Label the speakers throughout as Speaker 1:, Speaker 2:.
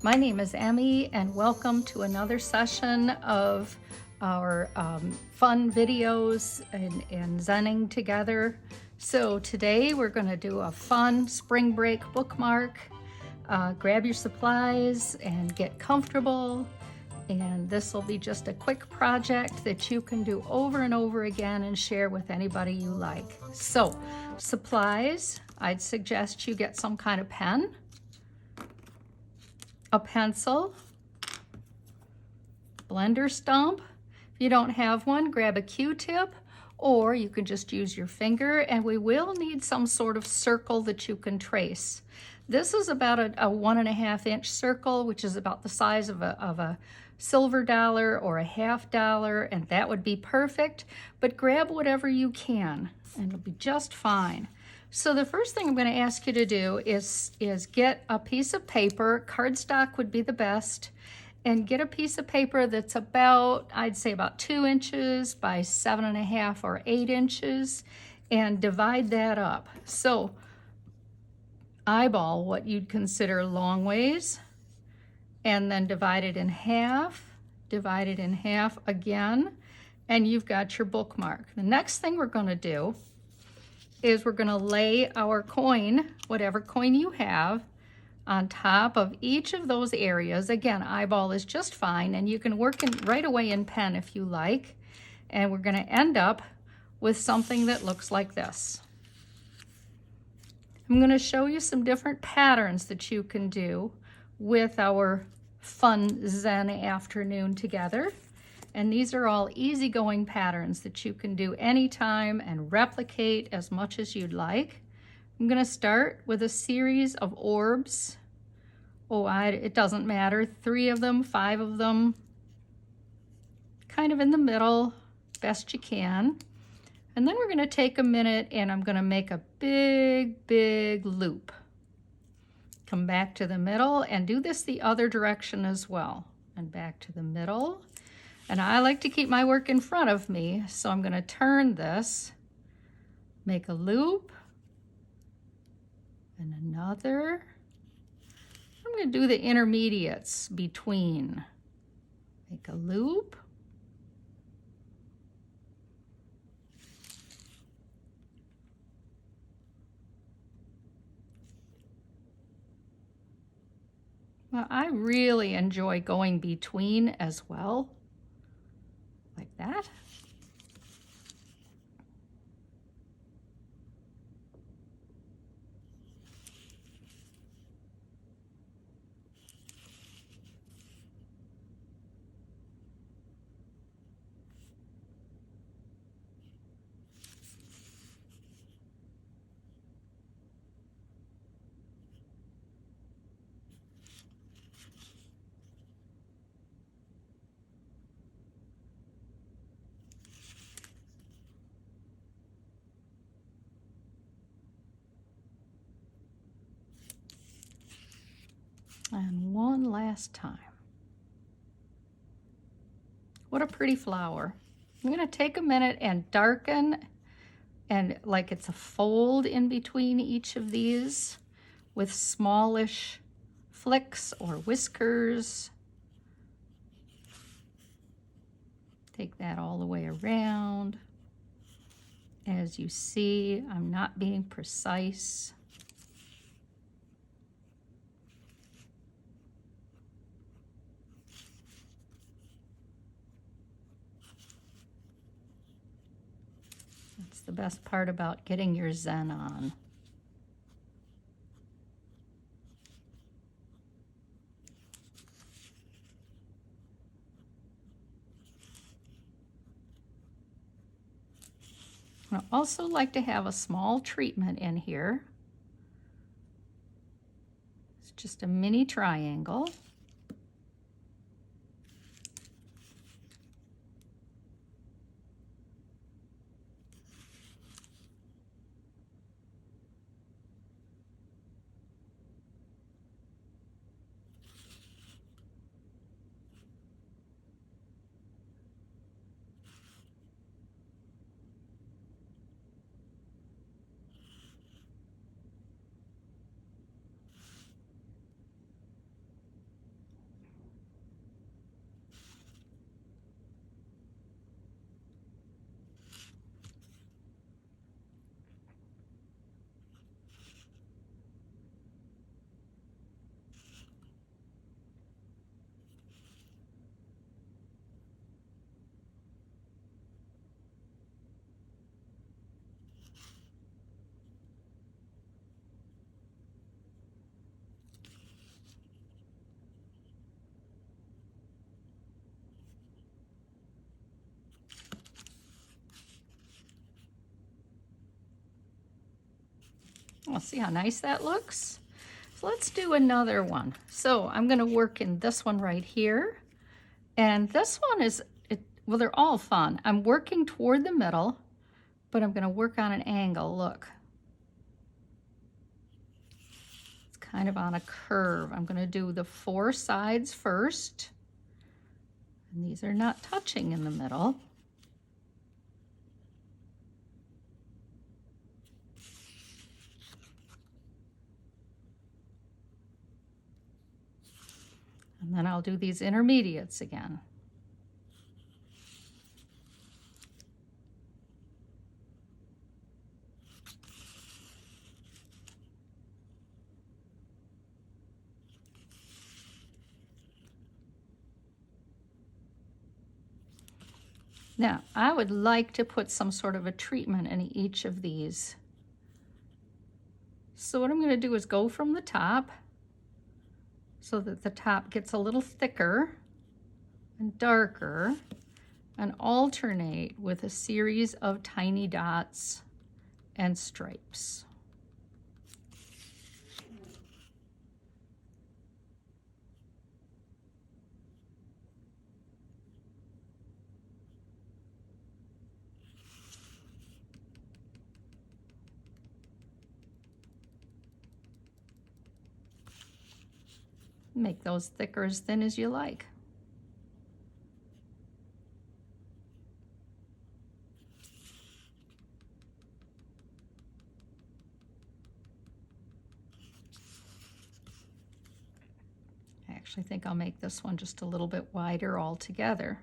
Speaker 1: My name is Emmy, and welcome to another session of our fun videos and zenning together. So today we're going to do a fun spring break bookmark. Grab your supplies and get comfortable. And this will be just a quick project that you can do over and over again and share with anybody you like. So, supplies, I'd suggest you get some kind of pen, a pencil, blender stump. If you don't have one, grab a Q-tip, or you can just use your finger, and we will need some sort of circle that you can trace. This is about a 1.5 inch circle, which is about the size of a silver dollar or a $50, and that would be perfect, but grab whatever you can and it'll be just fine. So the first thing I'm going to ask you to do is get a piece of paper. Cardstock would be the best, and get a piece of paper that's about, I'd say about 2 inches by 7.5 or 8 inches, and divide that up. So eyeball what you'd consider long ways, and then divide it in half again, and you've got your bookmark. The next thing we're going to do is we're going to lay our coin, whatever coin you have, on top of each of those areas. Again, eyeball is just fine, and you can work right away in pen if you like. And we're going to end up with something that looks like this. I'm going to show you some different patterns that you can do with our fun Zen afternoon together. And these are all easygoing patterns that you can do anytime and replicate as much as you'd like. I'm going to start with a series of orbs. It doesn't matter, 3 of them, 5 of them, kind of in the middle, best you can. And then we're going to take a minute and I'm going to make a big loop. Come back to the middle and do this the other direction as well. And back to the middle. And I like to keep my work in front of me, so I'm going to turn this, make a loop, and another. I'm going to do the intermediates between. Make a loop. Well, I really enjoy going between as well, like that. And one last time. What a pretty flower. I'm going to take a minute and darken, and like it's a fold in between each of these with smallish flicks or whiskers. Take that all the way around. As you see, I'm not being precise. That's the best part about getting your Zen on. I also like to have a small treatment in here. It's just a mini triangle. Oh, see how nice that looks? So let's do another one. So I'm going to work in this one right here. And this one is, well, they're all fun. I'm working toward the middle, but I'm going to work on an angle. Look. It's kind of on a curve. I'm going to do the 4 sides first. And these are not touching in the middle. And then I'll do these intermediates again. Now, I would like to put some sort of a treatment in each of these. So what I'm going to do is go from the top so that the top gets a little thicker and darker, and alternate with a series of tiny dots and stripes. Make those thicker as thin as you like. I actually think I'll make this one just a little bit wider altogether.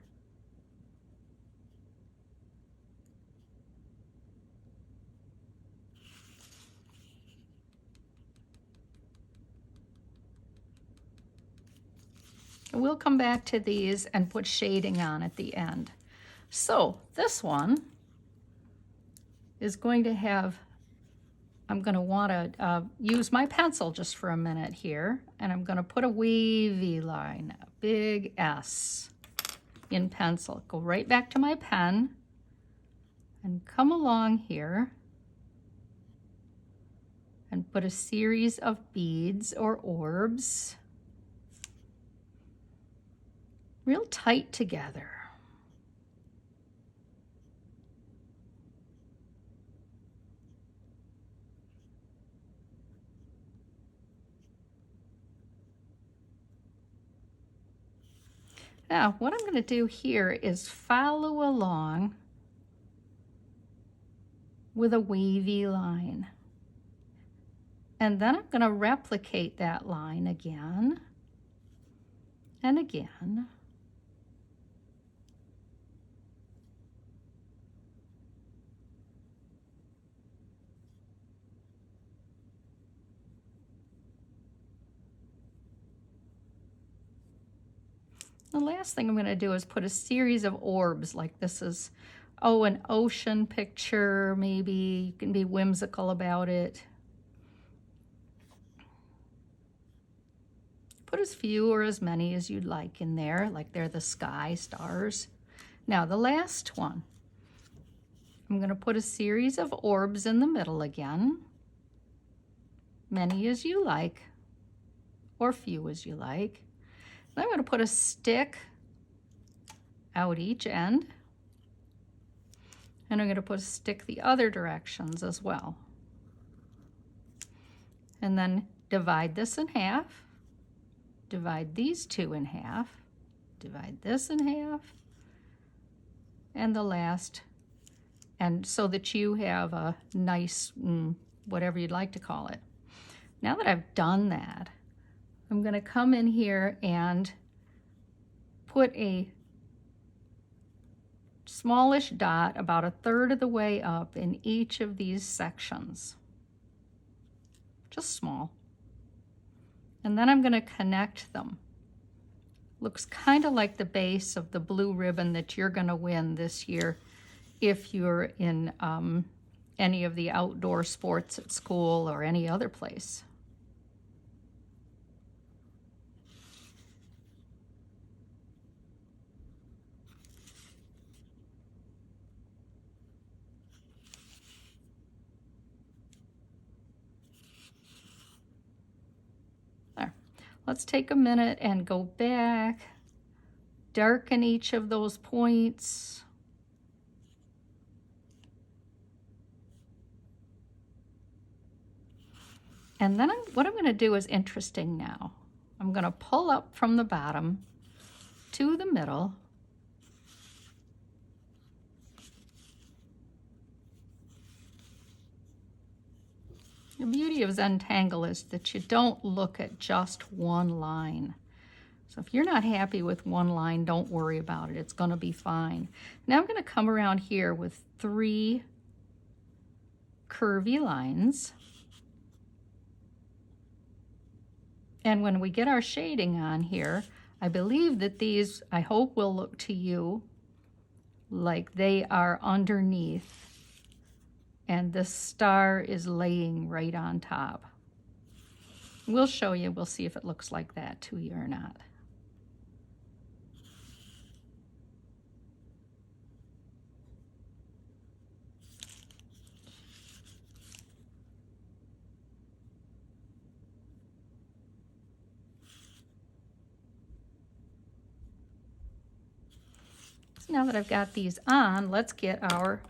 Speaker 1: We'll come back to these and put shading on at the end. So this one is going to have, I'm going to want to use my pencil just for a minute here, and I'm going to put a wavy line, a big S in pencil. Go right back to my pen and come along here and put a series of beads or orbs real tight together. Now, what I'm going to do here is follow along with a wavy line. And then I'm going to replicate that line again and again. The last thing I'm going to do is put a series of orbs, like this is, oh, an ocean picture, maybe. You can be whimsical about it. Put as few or as many as you'd like in there, like they're the sky stars. Now, the last one, I'm going to put a series of orbs in the middle again, many as you like, or few as you like. Then I'm going to put a stick out each end, and I'm going to put a stick the other directions as well. And then divide this in half, divide these two in half, divide this in half, and the last, and so that you have a nice, whatever you'd like to call it. Now that I've done that, I'm going to come in here and put a smallish dot about 1/3 of the way up in each of these sections. Just small. And then I'm going to connect them. Looks kind of like the base of the blue ribbon that you're going to win this year if you're in any of the outdoor sports at school or any other place. let's take a minute and go back, darken each of those points. And then what I'm going to do is interesting now. I'm going to pull up from the bottom to the middle. The beauty of zentangle is that you don't look at just one line. So if you're not happy with one line, don't worry about it. It's going to be fine. Now I'm going to come around here with 3 curvy lines. And when we get our shading on here, I believe that these, I hope, will look to you like they are underneath and the star is laying right on top. We'll show you, we'll see if it looks like that to you or not. So now that I've got these on, let's get our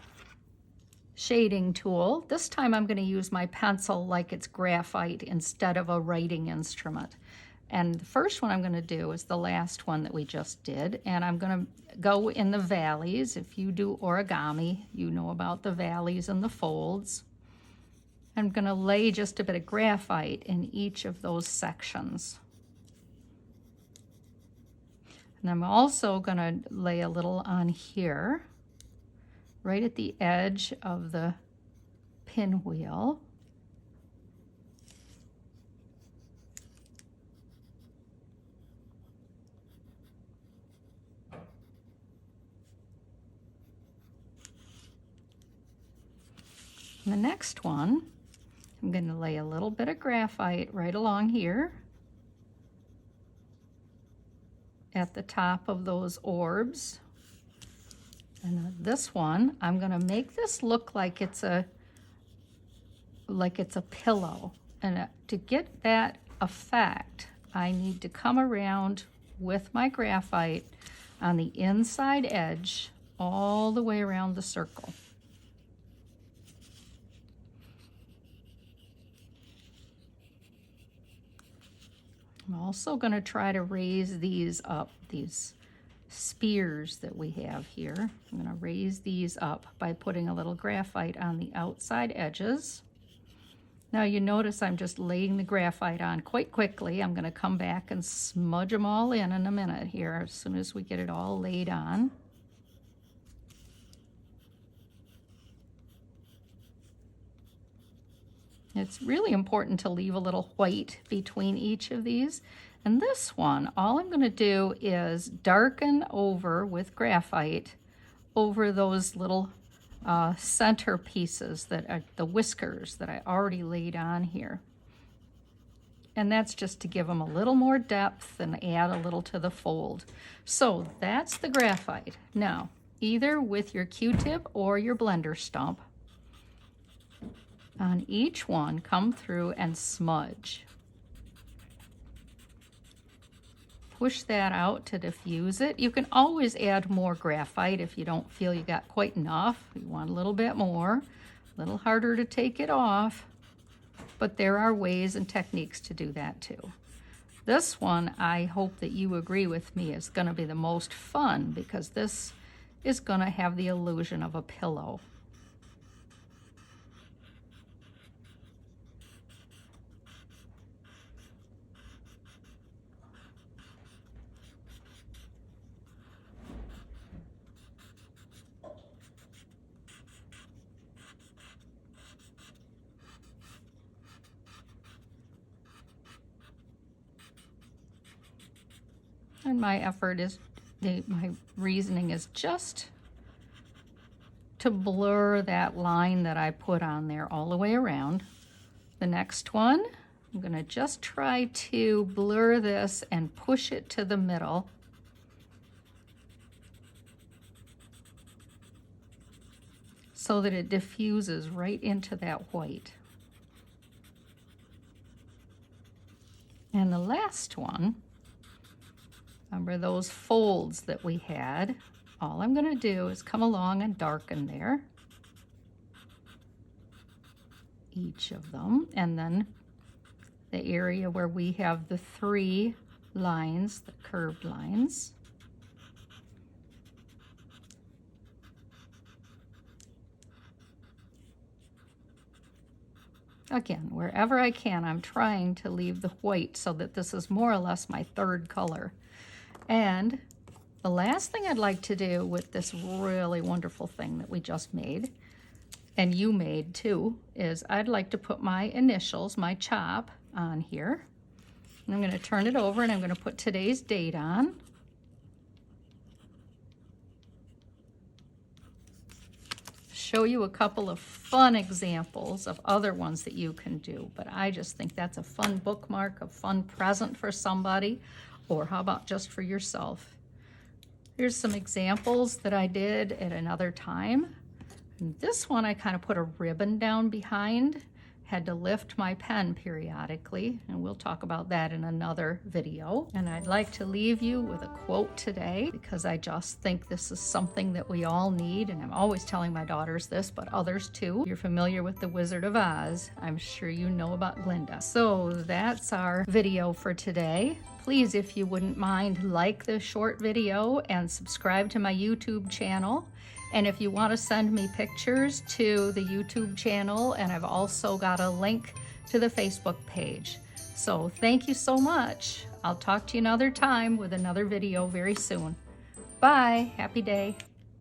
Speaker 1: shading tool. This time I'm going to use my pencil like it's graphite instead of a writing instrument. And the first one I'm going to do is the last one that we just did, and I'm going to go in the valleys. If you do origami, you know about the valleys and the folds. I'm going to lay just a bit of graphite in each of those sections. And I'm also going to lay a little on here, right at the edge of the pinwheel. And the next one, I'm going to lay a little bit of graphite right along here at the top of those orbs. And this one, I'm going to make this look like it's a pillow. And to get that effect, I need to come around with my graphite on the inside edge all the way around the circle. I'm also going to try to raise these up, these spears that we have here. I'm going to raise these up by putting a little graphite on the outside edges. Now you notice I'm just laying the graphite on quite quickly. I'm going to come back and smudge them all in a minute here as soon as we get it all laid on. It's really important to leave a little white between each of these. And this one, all I'm going to do is darken over with graphite over those little center pieces that are the whiskers that I already laid on here. And that's just to give them a little more depth and add a little to the fold. So that's the graphite. Now, either with your Q-tip or your blender stump, on each one, come through and smudge. Push that out to diffuse it. You can always add more graphite if you don't feel you got quite enough. You want a little bit more, a little harder to take it off, but there are ways and techniques to do that too. This one, I hope that you agree with me, is going to be the most fun because this is going to have the illusion of a pillow. And my effort is, my reasoning is just to blur that line that I put on there all the way around. The next one, I'm going to just try to blur this and push it to the middle. So that it diffuses right into that white. And the last one, remember those folds that we had? All I'm going to do is come along and darken there, each of them, and then the area where we have the 3 lines, the curved lines. Again, wherever I can, I'm trying to leave the white so that this is more or less my 3rd color. And the last thing I'd like to do with this really wonderful thing that we just made, and you made too, is I'd like to put my initials, my chop, on here. And I'm going to turn it over and I'm going to put today's date on. Show you a couple of fun examples of other ones that you can do, but I just think that's a fun bookmark, a fun present for somebody, or how about just for yourself. Here's some examples that I did at another time. And this one I kind of put a ribbon down behind, had to lift my pen periodically, and we'll talk about that in another video. And I'd like to leave you with a quote today, because I just think this is something that we all need, and I'm always telling my daughters this, but others too. You're familiar with the Wizard of Oz. I'm sure you know about Glinda. So that's our video for today. Please, if you wouldn't mind, like this short video and subscribe to my YouTube channel. And if you want to send me pictures to the YouTube channel, and I've also got a link to the Facebook page. So thank you so much. I'll talk to you another time with another video very soon. Bye. Happy day.